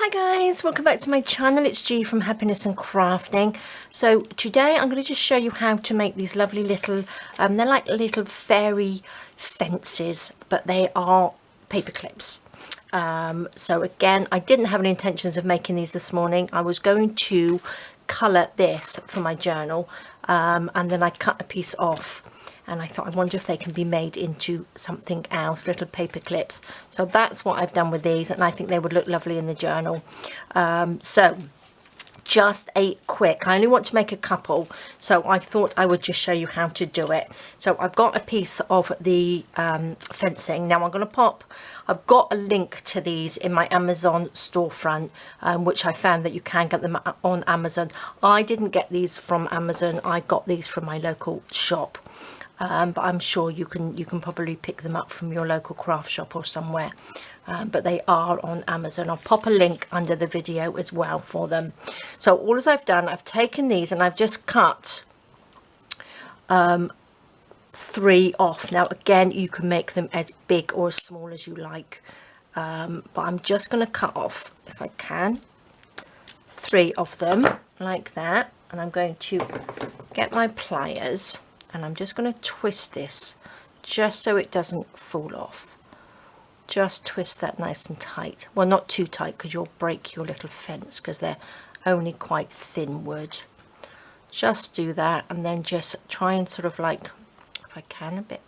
Hi guys, welcome back to my channel. It's G from Happiness and Crafting. So today I'm going to just show you how to make these lovely little, they're like little fairy fences, but they are paper clips. So again, I didn't have any intentions of making these this morning. I was going to colour this for my journal, and then I cut a piece off. And I thought, I wonder if they can be made into something else, little paper clips. So that's what I've done with these, and I think they would look lovely in the journal. So just a quick, I only want to make a couple, so I thought I would just show you how to do it. So I've got a piece of the fencing. Now I'm going to pop, I've got a link to these in my Amazon storefront, which I found that you can get them on Amazon. I didn't get these from Amazon, I got these from my local shop. But I'm sure you can probably pick them up from your local craft shop or somewhere, but they are on Amazon. I'll pop a link under the video as well for them. So all as I've done, I've taken these and I've just cut 3 off. Now again, you can make them as big or as small as you like, but I'm just going to cut off, if I can, 3 of them like that, and I'm going to get my pliers and I'm just going to twist this just so it doesn't fall off. Just twist that nice and tight. Well, not too tight because you'll break your little fence because they're only quite thin wood. Just do that and then just try and sort of like, if I can, a bit.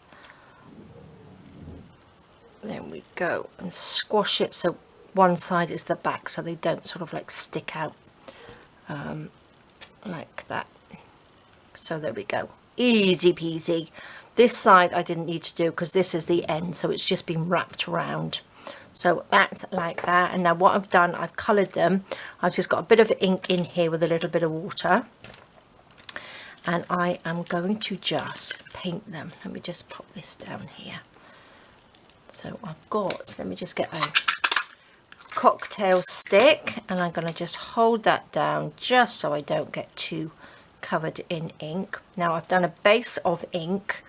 There we go. And squash it so one side is the back so they don't sort of like stick out like that. So there we go. Easy peasy. This side I didn't need to do because this is the end, so it's just been wrapped around. So that's like that. And now what I've done, I've coloured them. I've just got a bit of ink in here with a little bit of water, and I am going to just paint them. Let me just pop this down here. So I've got, let me just get a cocktail stick and I'm going to just hold that down just so I don't get too covered in ink. Now I've done a base of ink,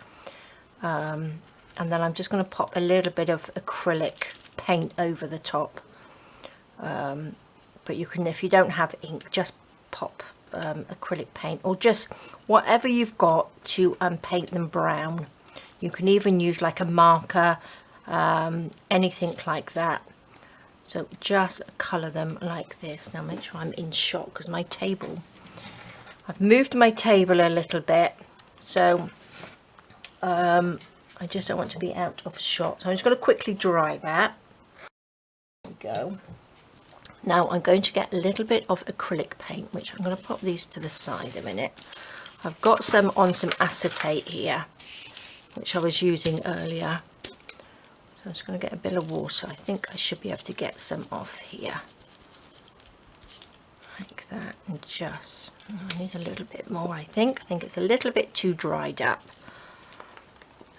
and then I'm just going to pop a little bit of acrylic paint over the top, but you can, if you don't have ink, just pop acrylic paint or just whatever you've got to paint them brown. You can even use like a marker, anything like that. So just colour them like this. Now make sure I'm in shot because my table, I've moved my table a little bit, so I just don't want to be out of shot. So I'm just going to quickly dry that. There we go. Now I'm going to get a little bit of acrylic paint, which I'm going to pop these to the side a minute. I've got some on some acetate here, which I was using earlier. So I'm just going to get a bit of water. I think I should be able to get some off here. Like that, and just, I need a little bit more. I think it's a little bit too dried up,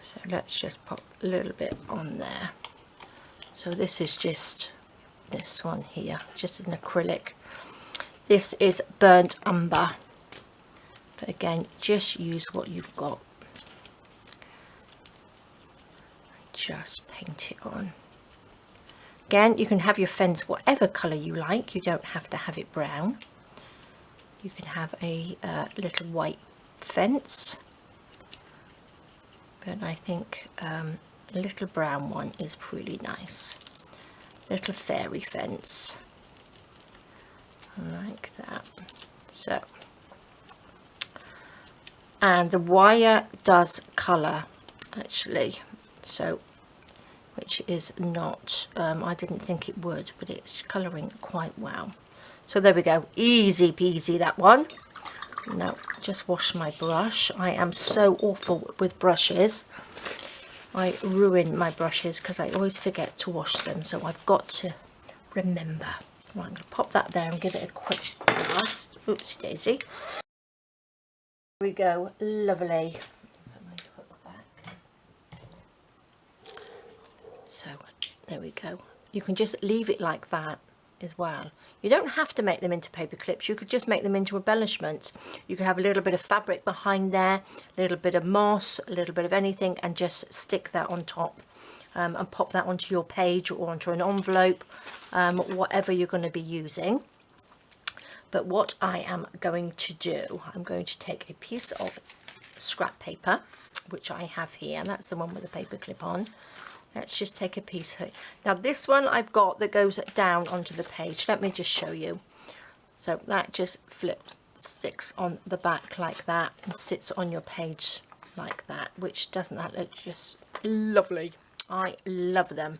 so let's just pop a little bit on there. So this is just this one here, just an acrylic. This is burnt umber, but again, just use what you've got. Just paint it on. Again, you can have your fence whatever colour you like. You don't have to have it brown. You can have a little white fence, but I think a little brown one is really nice. Little fairy fence, like that. So, and the wire does colour actually, so which is not, I didn't think it would, but it's colouring quite well. So there we go, easy peasy that one. Now just wash my brush. I am so awful with brushes. I ruin my brushes because I always forget to wash them, so I've got to remember. Right, I'm going to pop that there and give it a quick blast. Oopsie daisy. There we go, lovely. So there we go. You can just leave it like that as well. You don't have to make them into paper clips. You could just make them into embellishments. You could have a little bit of fabric behind there, a little bit of moss, a little bit of anything, and just stick that on top. and pop that onto your page or onto an envelope, whatever you're going to be using. But what I am going to do, I'm going to take a piece of scrap paper, which I have here, and that's the one with the paper clip on. Let's just take a piece of it. Now this one I've got that goes down onto the page. Let me just show you. So that just sticks on the back like that and sits on your page like that, which doesn't that look just lovely? I love them.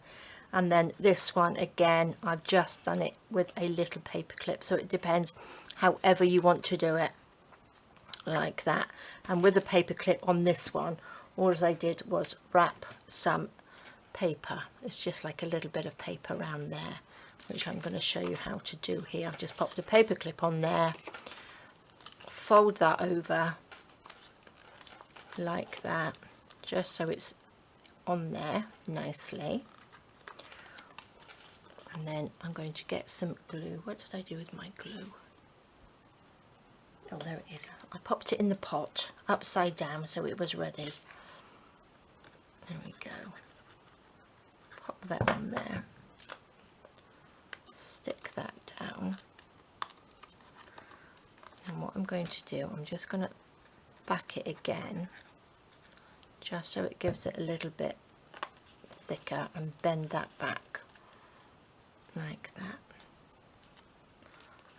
And then this one again, I've just done it with a little paper clip, so it depends however you want to do it, like that. And with the paper clip on this one, all I did was wrap some paper. It's just like a little bit of paper around there, which I'm going to show you how to do here. I've just popped a paper clip on there, fold that over like that, just so it's on there nicely. And then I'm going to get some glue. What did I do with my glue? Oh, there it is. I popped it in the pot upside down so it was ready. There we go. Pop that on there. Stick that down. And what I'm going to do, I'm just going to back it again, just so it gives it a little bit thicker, and bend that back like that,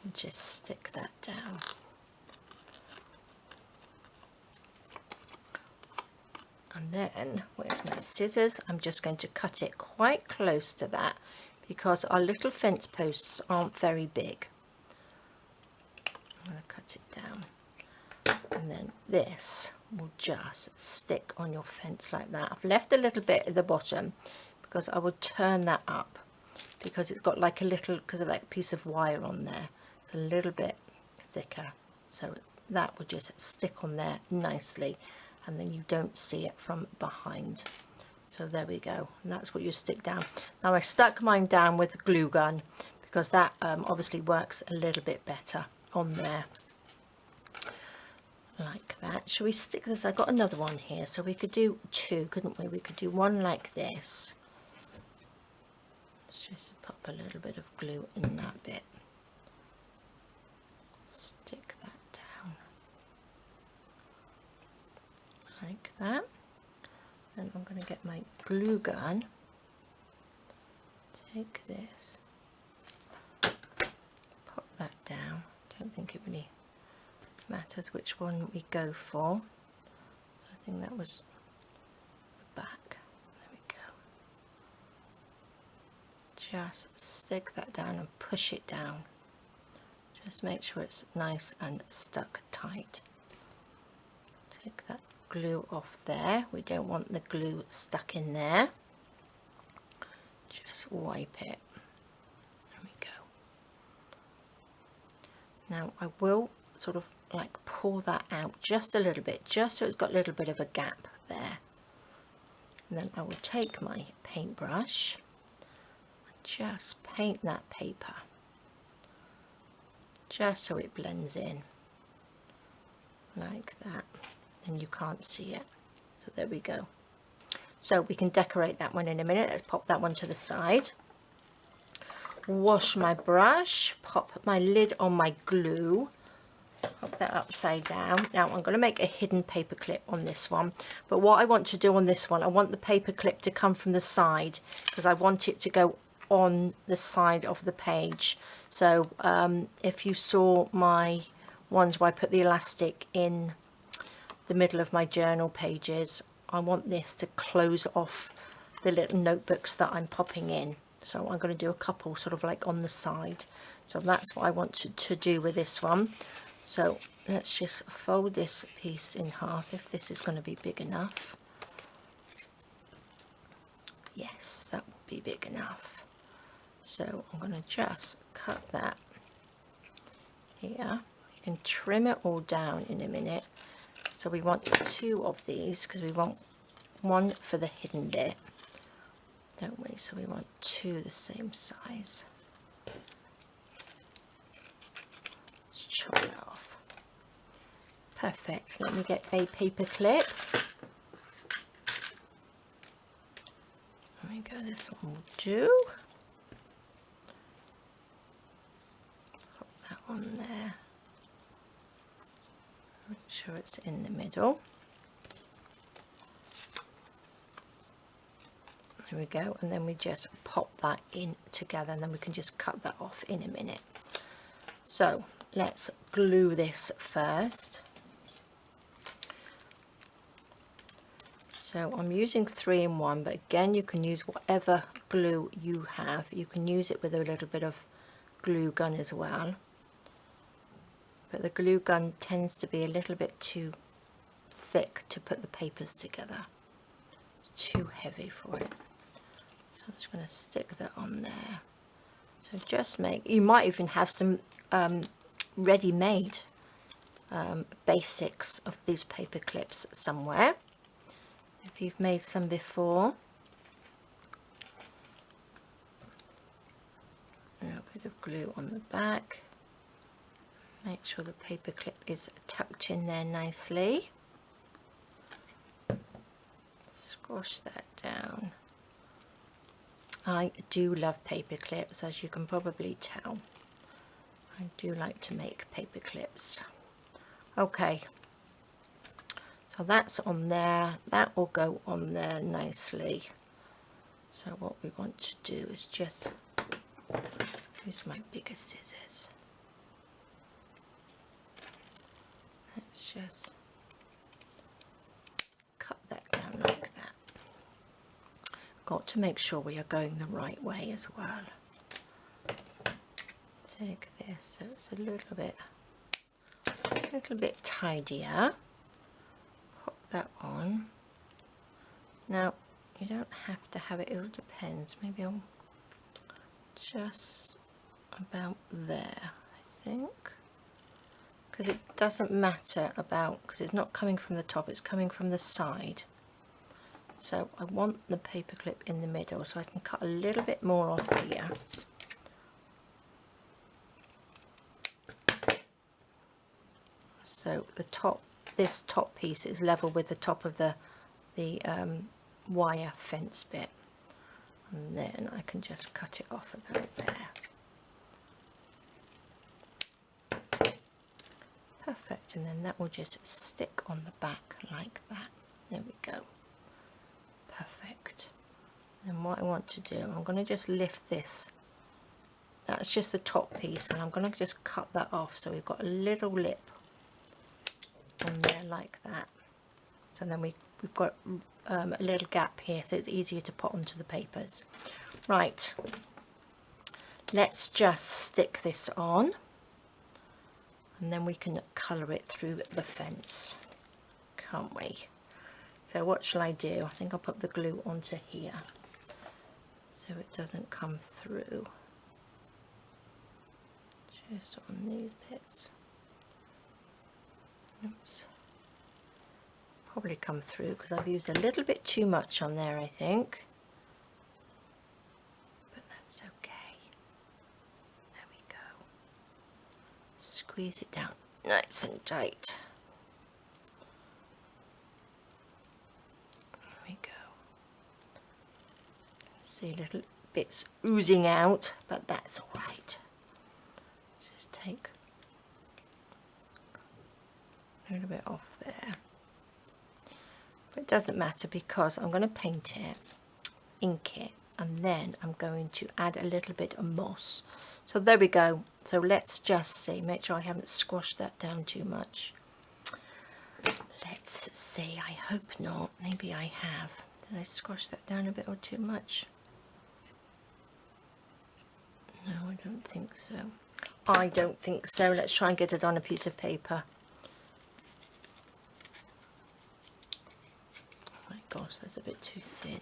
and just stick that down. And then, where's my scissors? I'm just going to cut it quite close to that, because our little fence posts aren't very big. I'm going to cut it down, and then this will just stick on your fence like that. I've left a little bit at the bottom because I will turn that up, because it's got like a little, because of that piece of wire on there, it's a little bit thicker, so that will just stick on there nicely, and then you don't see it from behind. So there we go, and that's what you stick down. Now I stuck mine down with a glue gun because that obviously works a little bit better on there, like that. Shall we stick this? I got another one here, so we could do two, couldn't we? We could do one like this. Let's just pop a little bit of glue in that bit, stick that down like that. Then I'm going to get my glue gun, take this, pop that down. Don't think it really matters which one we go for, so I think that was the back. There we go. Just stick that down and push it down. Just make sure it's nice and stuck tight. Take that glue off there. We don't want the glue stuck in there. Just wipe it. There we go. Now I will sort of like pull that out just a little bit, just so it's got a little bit of a gap there. And then I will take my paintbrush and just paint that paper, just so it blends in like that, and you can't see it. So there we go. So we can decorate that one in a minute. Let's pop that one to the side. Wash my brush, pop my lid on my glue, pop that upside down. Now I'm going to make a hidden paper clip on this one, but what I want to do on this one, I want the paper clip to come from the side, because I want it to go on the side of the page. So if you saw my ones where I put the elastic in the middle of my journal pages, I want this to close off the little notebooks that I'm popping in. So I'm going to do a couple sort of like on the side. So that's what I want to do with this one. So let's just fold this piece in half, if this is going to be big enough. Yes, that will be big enough. So I'm going to just cut that here. You can trim it all down in a minute. So we want two of these because we want one for the hidden bit, don't we? So we want two the same size. Let's chop that off. Perfect. Let me get a paper clip. There we go, this one will do. Put that on there. Make sure it's in the middle. There we go, and then we just pop that in together, and then we can just cut that off in a minute. So let's glue this first. So I'm using 3-in-1, but again you can use whatever glue you have. You can use it with a little bit of glue gun as well, but the glue gun tends to be a little bit too thick to put the papers together. It's too heavy for it. So I'm just going to stick that on there. So just make, you might even have some ready-made basics of these paper clips somewhere, if you've made some before. A little bit of glue on the back. Make sure the paper clip is tucked in there nicely. Squash that down. I do love paper clips, as you can probably tell. I do like to make paper clips. Okay, so that's on there. That will go on there nicely. So what we want to do is just use my bigger scissors. Let's just cut that down like that. Got to make sure we are going the right way as well. Take this so it's a little bit tidier. Pop that on. Now you don't have to have it, it all depends. Maybe I'll just about there, I think, because it doesn't matter about, because it's not coming from the top, it's coming from the side. So I want the paper clip in the middle, so I can cut a little bit more off here. So the top, this top piece is level with the top of the wire fence bit, and then I can just cut it off about there. Perfect, and then that will just stick on the back like that. There we go. Perfect. Then what I want to do, I'm going to just lift this. That's just the top piece, and I'm going to just cut that off so we've got a little lip on there like that. So then we've got a little gap here, so it's easier to put onto the papers. Right, let's just stick this on, and then we can colour it through the fence, can't we? So what shall I do? I think I'll put the glue onto here so it doesn't come through. Just on these bits. Oops. Probably come through because I've used a little bit too much on there, I think. But that's okay. There we go. Squeeze it down nice and tight. There we go. See little bits oozing out, but that's all right. Just take a little bit off there. But it doesn't matter because I'm going to paint it, ink it, and then I'm going to add a little bit of moss. So there we go. So let's just see, make sure I haven't squashed that down too much. Let's see, I hope not. Maybe I have. Did I squash that down a bit or too much? No, I don't think so. I don't think so. Let's try and get it on a piece of paper. Gosh, that's a bit too thin.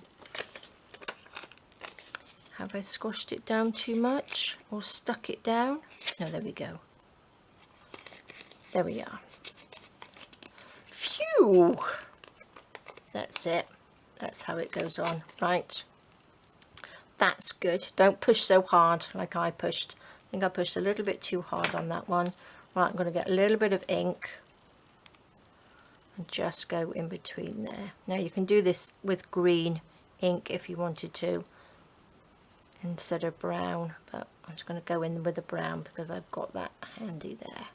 Have I squashed it down too much or stuck it down? No, there we go. There we are. Phew! That's it. That's how it goes on. Right. That's good. Don't push so hard like I pushed. I think I pushed a little bit too hard on that one. Right, I'm going to get a little bit of ink and just go in between there. Now you can do this with green ink if you wanted to instead of brown, but I'm just going to go in with the brown because I've got that handy there.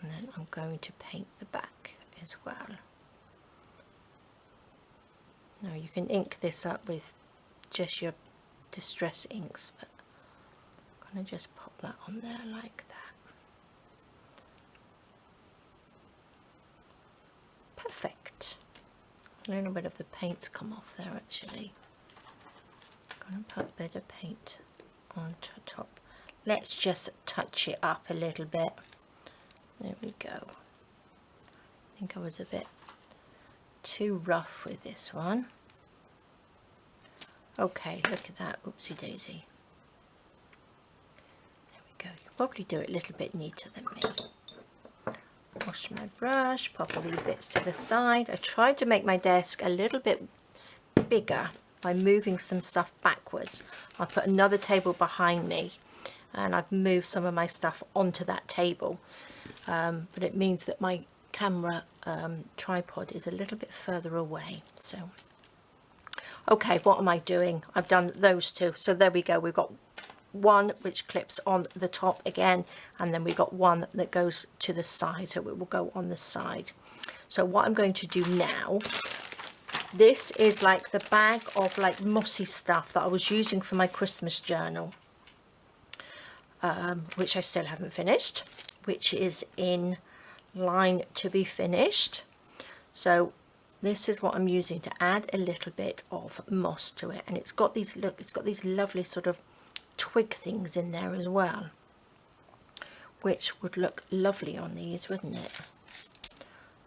And then I'm going to paint the back as well. Now you can ink this up with just your distress inks, but I'm going to just pop that on there like that. Perfect. A little bit of the paint's come off there actually. I'm going to put a bit of paint on top. Let's just touch it up a little bit. There we go. I think I was a bit too rough with this one. Okay, look at that. Oopsie daisy. There we go. You can probably do it a little bit neater than me. Wash my brush, pop all these bits to the side. I tried to make my desk a little bit bigger by moving some stuff backwards. I put another table behind me and I've moved some of my stuff onto that table, but it means that my camera tripod is a little bit further away. So okay, what am I doing? I've done those two, so there we go. We've got one which clips on the top again, and then we got one that goes to the side, so it will go on the side. So what I'm going to do now, this is like the bag of like mossy stuff that I was using for my Christmas journal, which I still haven't finished, which is in line to be finished. So this is what I'm using to add a little bit of moss to it, and it's got these, look, it's got these lovely sort of twig things in there as well, which would look lovely on these, wouldn't it?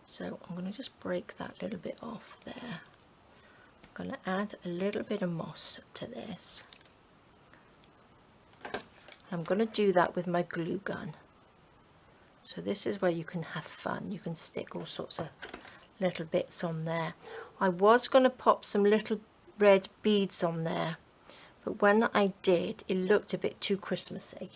So I'm going to just break that little bit off there. I'm going to add a little bit of moss to this. I'm going to do that with my glue gun. So this is where you can have fun. You can stick all sorts of little bits on there. I was going to pop some little red beads on there, but when I did, it looked a bit too Christmassy,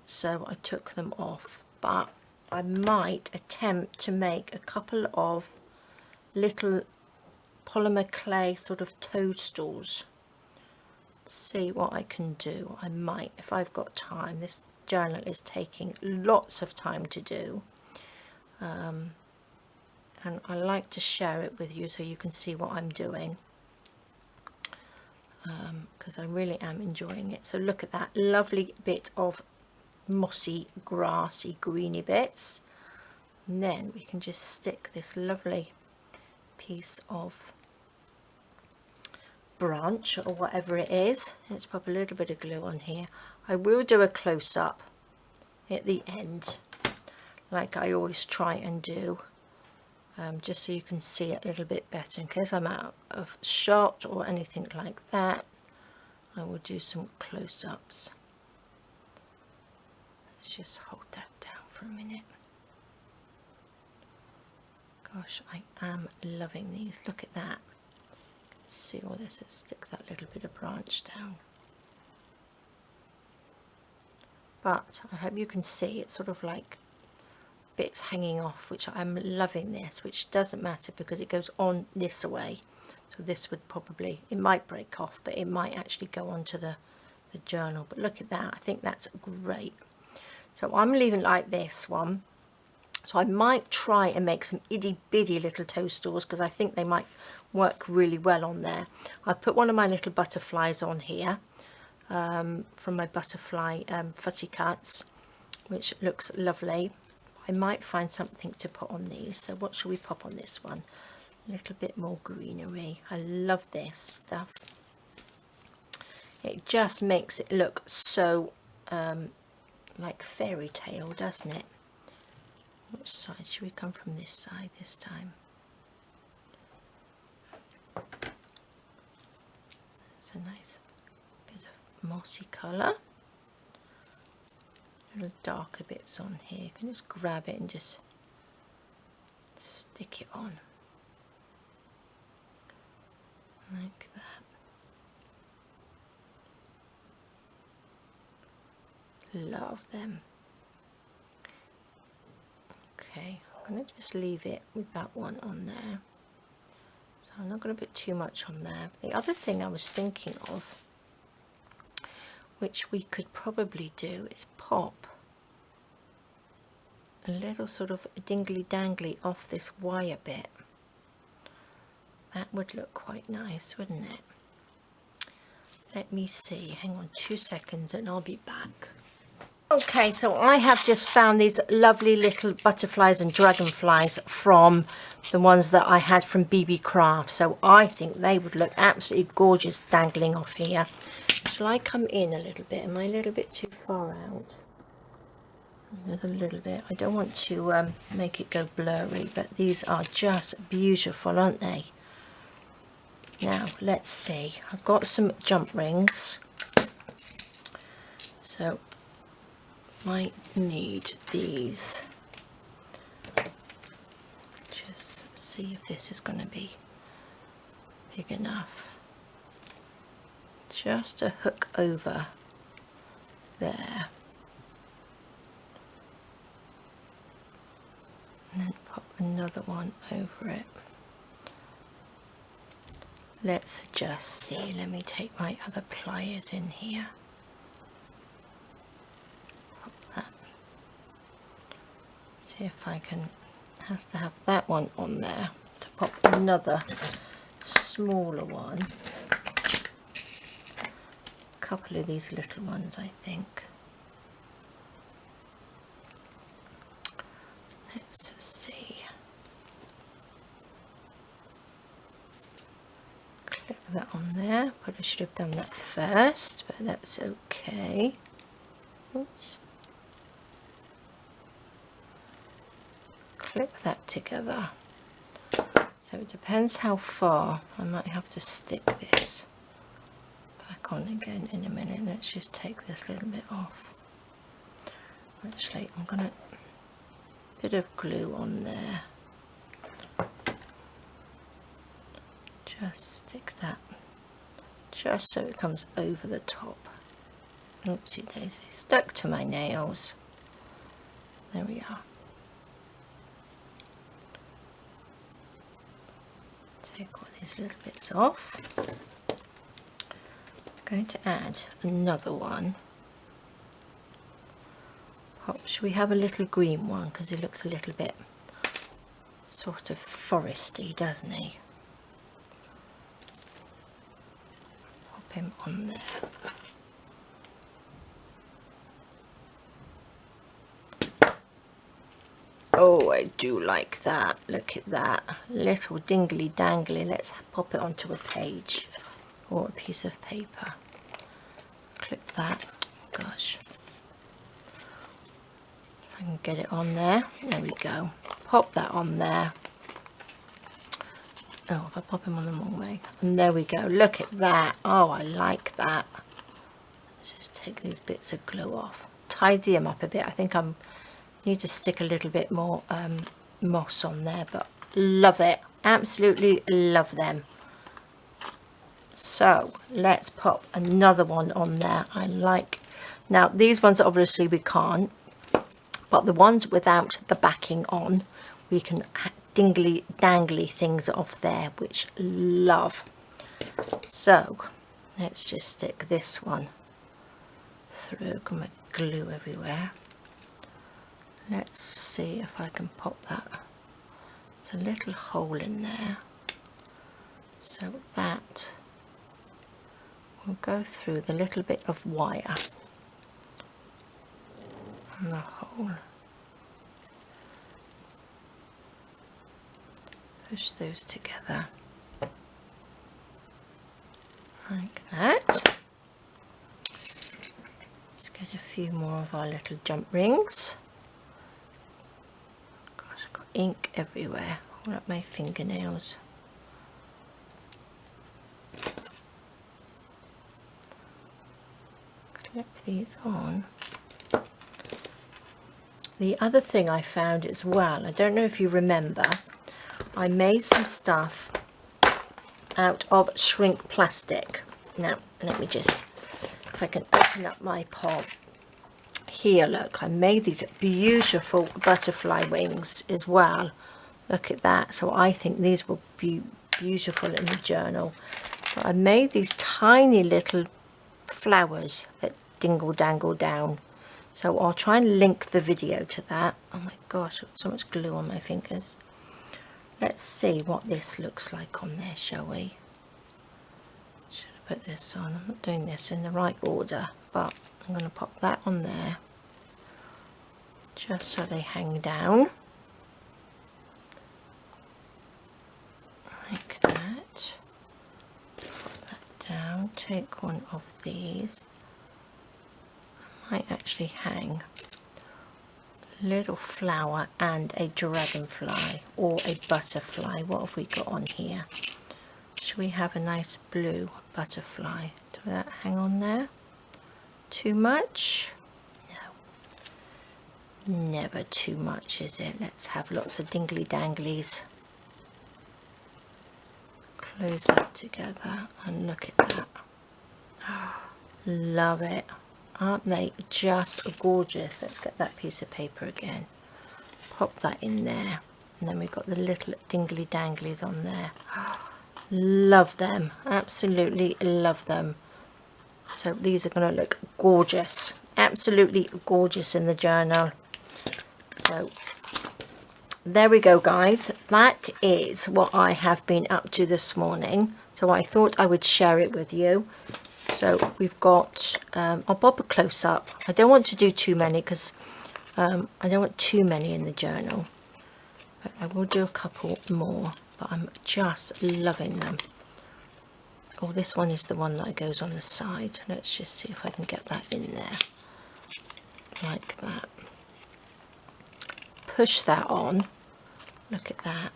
so I took them off. But I might attempt to make a couple of little polymer clay sort of toadstools. See what I can do. I might, if I've got time. This journal is taking lots of time to do, and I like to share it with you so you can see what I'm doing, because I really am enjoying it. So look at that lovely bit of mossy, grassy, greeny bits, and then we can just stick this lovely piece of branch or whatever it is. Let's pop a little bit of glue on here. I will do a close-up at the end, like I always try and do, just so you can see it a little bit better. In case I'm out of shot or anything like that, I will do some close-ups. Let's just hold that down for a minute. Gosh, I am loving these. Look at that. See all this, let's stick that little bit of branch down. But I hope you can see it's sort of like bits hanging off, which I'm loving this, which doesn't matter because it goes on this way. So this would probably, it might break off, but it might actually go onto the journal. But look at that, I think that's great. So I'm leaving it like this one. So I might try and make some itty bitty little toadstools because I think they might work really well on there. I've put one of my little butterflies on here, from my butterfly fuzzy cuts, which looks lovely. I might find something to put on these. So what should we pop on this one? A little bit more greenery. I love this stuff. It just makes it look so like fairy tale, doesn't it? Which side should we come from? This side this time. It's a nice bit of mossy colour. Little darker bits on here. You can just grab it and just stick it on like that. Love them. Okay, I'm going to just leave it with that one on there. I'm not going to put too much on there. The other thing I was thinking of, which we could probably do, is pop a little sort of dingly dangly off this wire bit. That would look quite nice, wouldn't it? Let me see, hang on 2 seconds and I'll be back. Okay, so I have just found these lovely little butterflies and dragonflies from the ones that I had from BB Craft. So I think they would look absolutely gorgeous dangling off here. Shall I come in a little bit? Am I a little bit too far out? There's a little bit. I don't want to make it go blurry, but these are just beautiful, aren't they? Now, let's see. I've got some jump rings. So might need these. Just see if this is going to be big enough. Just to hook over there. And then pop another one over it. Let's just see. Let me take my other pliers in here. See if I can, has to have that one on there to pop another smaller one. A couple of these little ones, I think. Let's see. Clip that on there, but I should have done that first, but that's okay. Oops. Clip that together. So it depends how far. I might have to stick this back on again in a minute. Let's just take this little bit off. Actually, I'm gonna bit of glue on there. Just stick that just so it comes over the top. Oopsie daisy, stuck to my nails. There we are. Take all these little bits off. I'm going to add another one. Pop, should we have a little green one, because he looks a little bit sort of foresty, doesn't he? Pop him on there. Oh, I do like that. Look at that. Little dingly dangly. Let's pop it onto a page or a piece of paper. Clip that. Gosh. If I can get it on there. There we go. Pop that on there. Oh, if I pop him on the wrong way. And there we go. Look at that. Oh, I like that. Let's just take these bits of glue off. Tidy them up a bit. I think I'm need to stick a little bit more moss on there, but love it. Absolutely love them. So let's pop another one on there. I like, now these ones obviously we can't, but the ones without the backing on, we can dingly dangly things off there, which love. So let's just stick this one through. Got my glue everywhere. Let's see if I can pop that. It's a little hole in there, so that will go through the little bit of wire and the hole. Push those together like that. Let's get a few more of our little jump rings. Ink everywhere, all up my fingernails. Clip these on. The other thing I found as well, I don't know if you remember, I made some stuff out of shrink plastic. Now, let me just, if I can open up my pot. Here, look, I made these beautiful butterfly wings as well. Look at that. So I think these will be beautiful in the journal. So I made these tiny little flowers that dingle dangle down. So I'll try and link the video to that. Oh my gosh, I've got so much glue on my fingers. Let's see what this looks like on there, shall we? Should I put this on? I'm not doing this in the right order, but I'm going to pop that on there just so they hang down. Like that. Put that down. Take one of these. I might actually hang a little flower and a dragonfly or a butterfly. What have we got on here? Should we have a nice blue butterfly? Do that hang on there? Too much? No. Never too much, is it? Let's have lots of dingly danglies. Close that together and look at that. Love it. Aren't they just gorgeous? Let's get that piece of paper again. Pop that in there. And then we've got the little dingly danglies on there. Love them. Absolutely love them. So these are going to look gorgeous. Absolutely gorgeous in the journal. So there we go, guys. That is what I have been up to this morning. So I thought I would share it with you. So we've got, I'll bob a close up. I don't want to do too many because I don't want too many in the journal. But I will do a couple more. But I'm just loving them. Oh, this one is the one that goes on the side. Let's just see if I can get that in there. Like that. Push that on. Look at that.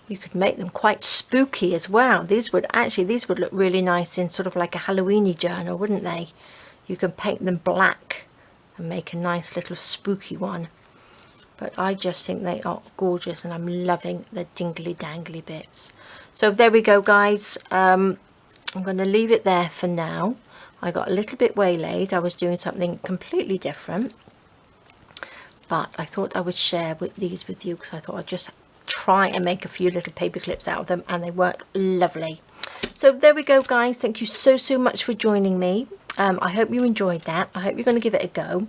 You could make them quite spooky as well. These would look really nice in sort of like a Halloween-y journal, wouldn't they? You can paint them black and make a nice little spooky one. But I just think they are gorgeous, and I'm loving the dingly dangly bits. So there we go, guys. I'm going to leave it there for now. I got a little bit waylaid. I was doing something completely different. But I thought I would share these with you because I thought I'd just try and make a few little paper clips out of them, and they worked lovely. So there we go, guys. Thank you so much for joining me. I hope you enjoyed that. I hope you're going to give it a go.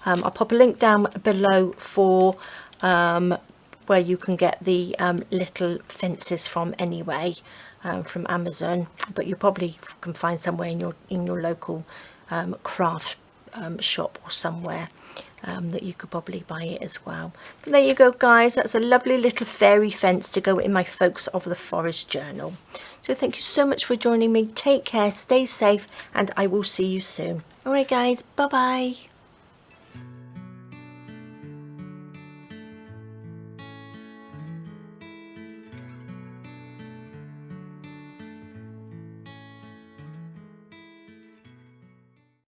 I'll pop a link down below for where you can get the little fences from anyway, from Amazon, but you probably can find somewhere in your local craft shop or somewhere that you could probably buy it as well. But there you go, guys. That's a lovely little fairy fence to go in my Folks of the Forest journal. So thank you so much for joining me. Take care, stay safe, and I will see you soon. All right, guys, bye bye.